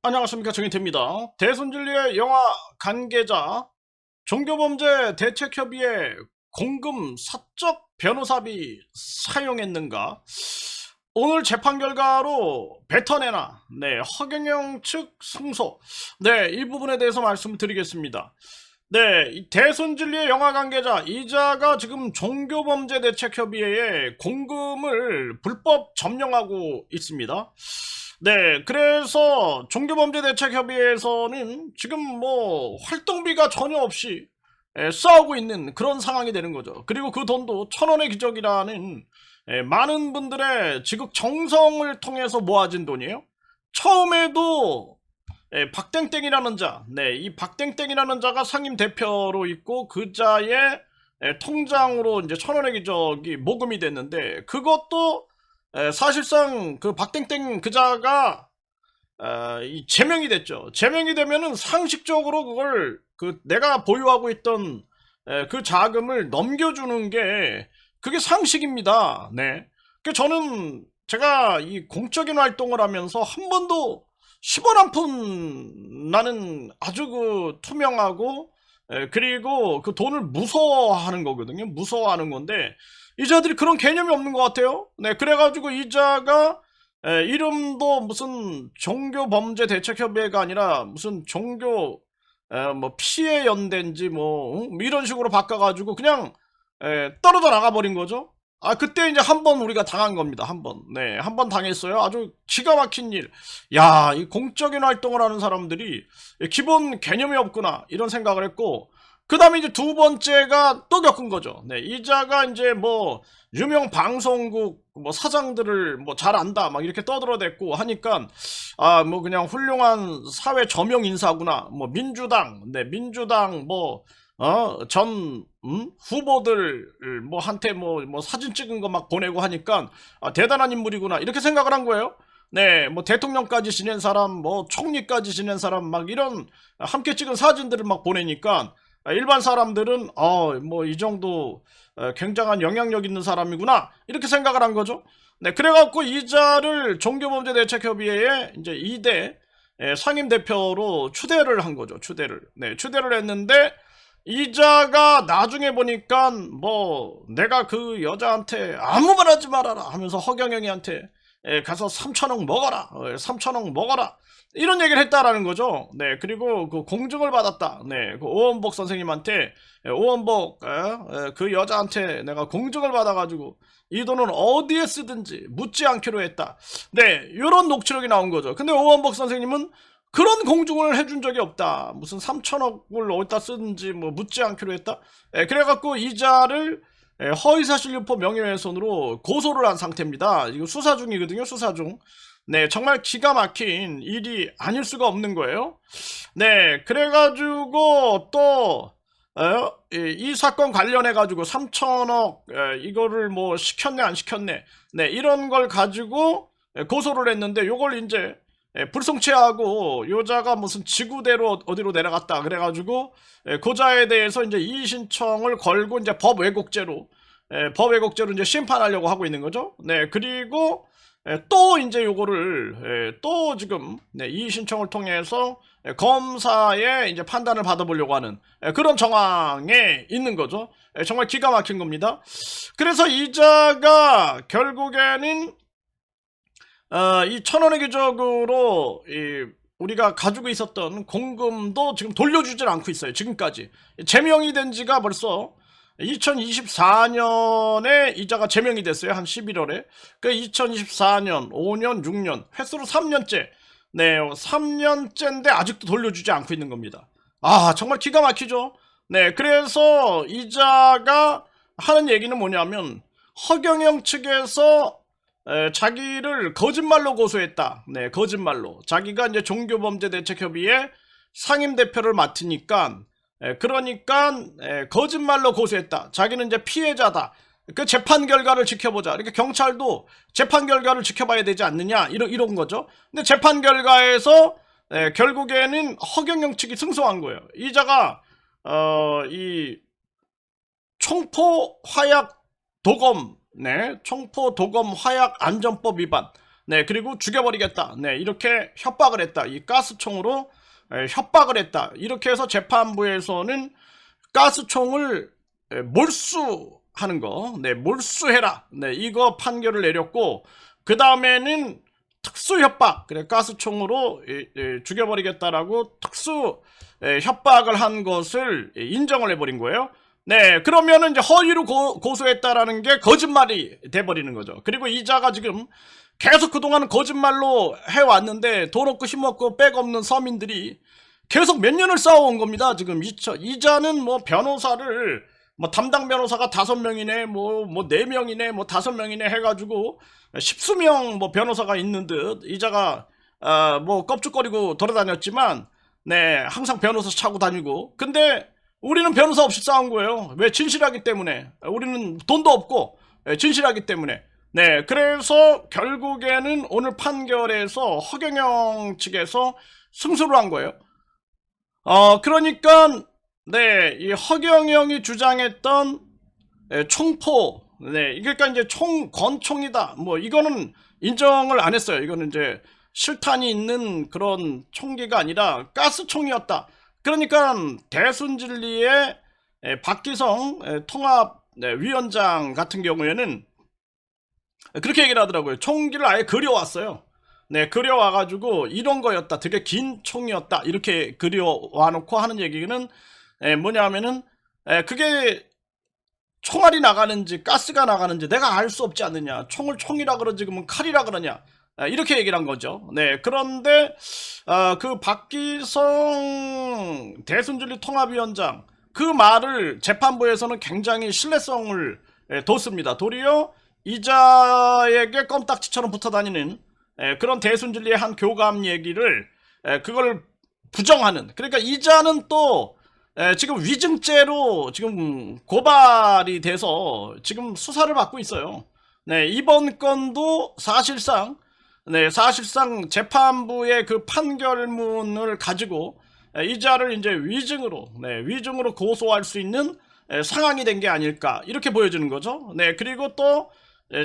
안녕하십니까, 정인태입니다. 대순진리의 영화 관계자 종교범죄 대책협의회 공금 사적 변호사비 사용했는가? 오늘 재판 결과로 뱉어내나? 네, 허경영 측 승소. 네, 이 부분에 대해서 말씀드리겠습니다. 네, 이 대순진리의 영화 관계자 이자가 지금 종교범죄 대책협의회에 공금을 불법 점령하고 있습니다. 네, 그래서 종교범죄대책협의회에서는 지금 뭐 활동비가 전혀 없이 싸우고 있는 그런 상황이 되는 거죠. 그리고 그 돈도 천원의 기적이라는 많은 분들의 지극 정성을 통해서 모아진 돈이에요. 처음에도 박땡땡이라는 자, 네, 이 박땡땡이라는 자가 상임 대표로 있고 그 자의 통장으로 이제 천원의 기적이 모금이 됐는데 그것도 사실상 그 박땡땡 그자가 이 제명이 됐죠. 제명이 되면은 상식적으로 그걸 그 내가 보유하고 있던 그 자금을 넘겨주는 게 그게 상식입니다. 네. 그 저는 제가 이 공적인 활동을 하면서 한 번도 10원 한 푼 나는 아주 그 투명하고 그리고 그 돈을 무서워하는 거거든요. 무서워하는 건데 이자들이 그런 개념이 없는 것 같아요. 네, 그래가지고 이자가 이름도 무슨 종교범죄대책협의회가 아니라 무슨 종교 뭐 피해연대인지 뭐 이런 식으로 바꿔가지고 그냥 떨어져 나가버린 거죠. 아, 그때 이제 한 번 우리가 당한 겁니다. 한 번. 네, 한 번 당했어요. 아주 기가 막힌 일. 야, 이 공적인 활동을 하는 사람들이 기본 개념이 없구나. 이런 생각을 했고, 그 다음에 이제 두 번째가 또 겪은 거죠. 네, 이자가 이제 뭐, 유명 방송국 뭐 사장들을 뭐 잘 안다. 막 이렇게 떠들어댔고 하니까, 아, 뭐 그냥 훌륭한 사회 저명 인사구나. 뭐 민주당, 네, 민주당 뭐, 전 후보들 뭐 한테 뭐 사진 찍은 거 막 보내고 하니까 아, 대단한 인물이구나 이렇게 생각을 한 거예요. 네, 뭐 대통령까지 지낸 사람, 뭐 총리까지 지낸 사람 막 이런 함께 찍은 사진들을 막 보내니까 일반 사람들은 뭐 이 정도 굉장한 영향력 있는 사람이구나 이렇게 생각을 한 거죠. 네, 그래갖고 이자를 종교범죄대책협의회에 이제 2대 상임 대표로 추대를 한 거죠. 추대를. 네, 추대를 했는데 이자가 나중에 보니까 뭐 내가 그 여자한테 아무 말 하지 말아라 하면서 허경영이한테 가서 3천억 먹어라 3천억 먹어라 이런 얘기를 했다라는 거죠. 네, 그리고 그 공증을 받았다. 네, 그 오원복 선생님한테 오원복 그 여자한테 내가 공증을 받아가지고 이 돈은 어디에 쓰든지 묻지 않기로 했다. 네, 이런 녹취록이 나온 거죠. 근데 오원복 선생님은 그런 공증을 해준 적이 없다. 무슨 3천억을 어디다 쓰든지 뭐 묻지 않기로 했다. 그래갖고 이자를 허위사실 유포 명예훼손으로 고소를 한 상태입니다. 이거 수사 중이거든요. 수사 중. 네, 정말 기가 막힌 일이 아닐 수가 없는 거예요. 네, 그래가지고 또 이 사건 관련해가지고 3천억 이거를 뭐 시켰네 안 시켰네. 네, 이런 걸 가지고 고소를 했는데 요걸 이제 불성취하고 여자가 무슨 지구대로 어디로 내려갔다 그래가지고 고자에 대해서 이제 이의 신청을 걸고 이제 법 왜곡죄로 이제 심판하려고 하고 있는 거죠. 네, 그리고 또 이제 요거를 또 지금 이의 신청을 통해서 검사의 이제 판단을 받아보려고 하는 그런 정황에 있는 거죠. 정말 기가 막힌 겁니다. 그래서 이자가 결국에는 이 천원의 기적으로 우리가 가지고 있었던 공금도 지금 돌려주질 않고 있어요. 지금까지 제명이 된 지가 벌써 2024년에 이자가 제명이 됐어요. 한 11월에. 그 2024년, 5년, 6년, 횟수로 3년째. 네, 3년째인데 아직도 돌려주지 않고 있는 겁니다. 아, 정말 기가 막히죠? 네, 그래서 이자가 하는 얘기는 뭐냐면 허경영 측에서 자기를 거짓말로 고소했다. 네, 거짓말로. 자기가 이제 종교범죄대책협의회 상임대표를 맡으니까, 그러니까, 거짓말로 고소했다. 자기는 이제 피해자다. 그 재판 결과를 지켜보자. 이렇게 경찰도 재판 결과를 지켜봐야 되지 않느냐. 이런 거죠. 근데 재판 결과에서, 결국에는 허경영 측이 승소한 거예요. 이자가, 이 총포 화약 도검 네, 총포 도검 화약 안전법 위반. 네, 그리고 죽여버리겠다. 네, 이렇게 협박을 했다. 이 가스총으로 협박을 했다. 이렇게 해서 재판부에서는 가스총을 몰수하는 거, 네, 몰수해라. 네, 이거 판결을 내렸고, 그 다음에는 특수 협박, 그래, 가스총으로 죽여버리겠다라고 특수 협박을 한 것을 인정을 해버린 거예요. 네, 그러면은 이제 허위로 고소했다라는 게 거짓말이 돼버리는 거죠. 그리고 이자가 지금 계속 그동안은 거짓말로 해왔는데 돈 없고 힘없고 백 없는 서민들이 계속 몇 년을 싸워온 겁니다. 지금 이자는 뭐 변호사를 뭐 담당 변호사가 5명이네 뭐 4명이네 뭐 5명이네 해가지고 10수명 뭐 변호사가 있는 듯 이자가 뭐 껍죽거리고 돌아다녔지만 네 항상 변호사 차고 다니고 근데 우리는 변호사 없이 싸운 거예요. 왜? 진실하기 때문에. 우리는 돈도 없고 진실하기 때문에. 네, 그래서 결국에는 오늘 판결에서 허경영 측에서 승소를 한 거예요. 그러니까 네, 이 허경영이 주장했던 총포, 네, 그러니까 이제 권총이다. 뭐 이거는 인정을 안 했어요. 이거는 이제 실탄이 있는 그런 총기가 아니라 가스총이었다. 그러니까 대순진리의 박기성 통합위원장 같은 경우에는 그렇게 얘기를 하더라고요. 총기를 아예 그려왔어요. 네, 그려와가지고 이런 거였다. 되게 긴 총이었다. 이렇게 그려와놓고 하는 얘기는 뭐냐면은 그게 총알이 나가는지 가스가 나가는지 내가 알 수 없지 않느냐. 총을 총이라 그러지 그러면 칼이라 그러냐. 이렇게 얘기를 한 거죠. 네, 그런데 그 박기성 대순진리 통합위원장 그 말을 재판부에서는 굉장히 신뢰성을 뒀습니다. 도리어 이자에게 껌딱지처럼 붙어다니는 그런 대순진리의 한 교감 얘기를 그걸 부정하는 그러니까 이자는 또 지금 위증죄로 지금 고발이 돼서 지금 수사를 받고 있어요. 네, 이번 건도 사실상 재판부의 그 판결문을 가지고 이자를 이제 위증으로 고소할 수 있는 상황이 된 게 아닐까 이렇게 보여지는 거죠. 네, 그리고 또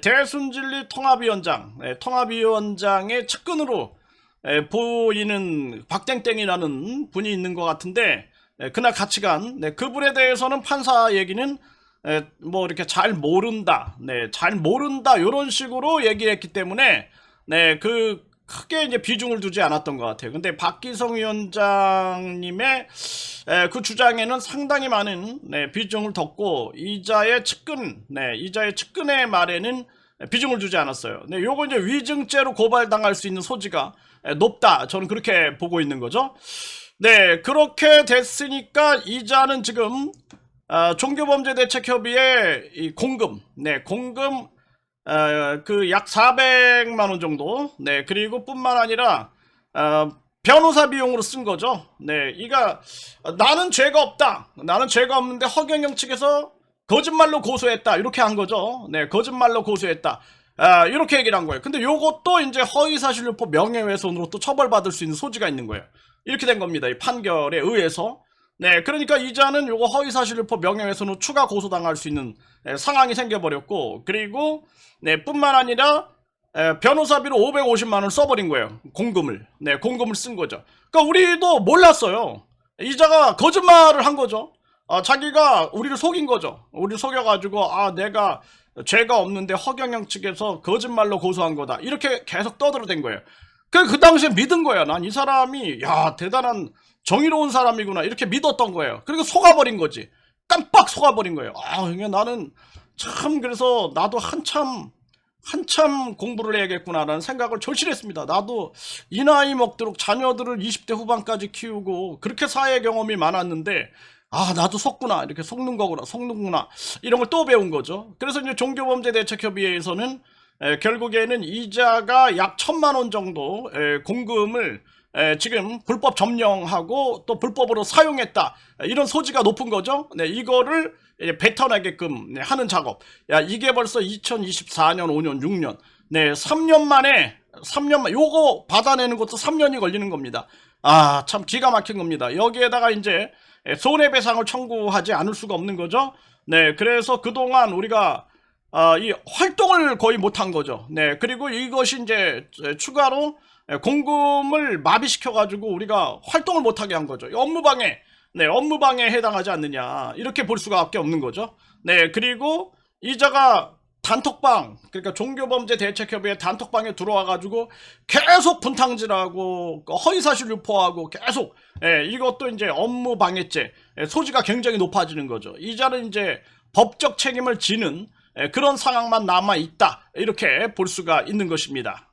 대순진리 통합위원장의 측근으로 보이는 박땡땡이라는 분이 있는 것 같은데 그날 같이 간 그분에 대해서는 판사 얘기는 뭐 이렇게 잘 모른다, 잘 모른다 이런 식으로 얘기했기 때문에 그 크게 이제 비중을 두지 않았던 것 같아요. 근데 박기성 위원장님의 그 주장에는 상당히 많은 비중을 뒀고 이자의 측근의 말에는 비중을 두지 않았어요. 요거 이제 위증죄로 고발당할 수 있는 소지가 높다. 저는 그렇게 보고 있는 거죠. 네, 그렇게 됐으니까 이자는 지금 종교범죄대책협의회 이 공금 그 약 400만 원 정도. 네, 그리고 뿐만 아니라 변호사 비용으로 쓴 거죠. 네, 이가 나는 죄가 없다. 나는 죄가 없는데 허경영 측에서 거짓말로 고소했다. 이렇게 한 거죠. 네, 거짓말로 고소했다. 이렇게 얘기를 한 거예요. 근데 요것도 이제 허위사실유포 명예훼손으로 또 처벌받을 수 있는 소지가 있는 거예요. 이렇게 된 겁니다. 이 판결에 의해서. 네, 그러니까 이자는 요거 허위사실유포 명예훼손으로 추가 고소당할 수 있는 상황이 생겨버렸고, 그리고 뿐만 아니라 변호사비로 550만 원을 써버린 거예요. 공금을 쓴 거죠. 그러니까 우리도 몰랐어요. 이자가 거짓말을 한 거죠. 자기가 우리를 속인 거죠. 우리를 속여가지고 내가 죄가 없는데 허경영 측에서 거짓말로 고소한 거다. 이렇게 계속 떠들어댄 거예요. 그 당시에 믿은 거야. 난 이 사람이 대단한 정의로운 사람이구나 이렇게 믿었던 거예요. 그리고 속아버린 거지. 깜빡 속아버린 거예요. 나는 참 그래서 나도 한참 공부를 해야겠구나라는 생각을 절실했습니다. 나도 이 나이 먹도록 자녀들을 20대 후반까지 키우고 그렇게 사회 경험이 많았는데 나도 속구나 이렇게 속는구나 이런 걸 또 배운 거죠. 그래서 이제 종교범죄대책협의회에서는 결국에는 이자가 약 1,000만 원 정도 공금을 지금 불법 점령하고 또 불법으로 사용했다 이런 소지가 높은 거죠. 이거를 뱉어내게끔 하는 작업. 이게 벌써 2024년 5년 6년 3년 만에 요거 받아내는 것도 3년이 걸리는 겁니다. 참 기가 막힌 겁니다. 여기에다가 이제 손해배상을 청구하지 않을 수가 없는 거죠. 그래서 그동안 우리가 이 활동을 거의 못한 거죠. 네, 그리고 이것이 이제 추가로 공금을 마비시켜가지고 우리가 활동을 못하게 한 거죠. 업무방해, 네, 업무방해에 해당하지 않느냐 이렇게 볼 수밖에 없는 거죠. 네, 그리고 이자가 단톡방, 그러니까 종교범죄대책협의회 단톡방에 들어와가지고 계속 분탕질하고 허위사실 유포하고 계속, 이것도 이제 업무방해죄 소지가 굉장히 높아지는 거죠. 이자는 이제 법적 책임을 지는 그런 상황만 남아 있다 이렇게 볼 수가 있는 것입니다.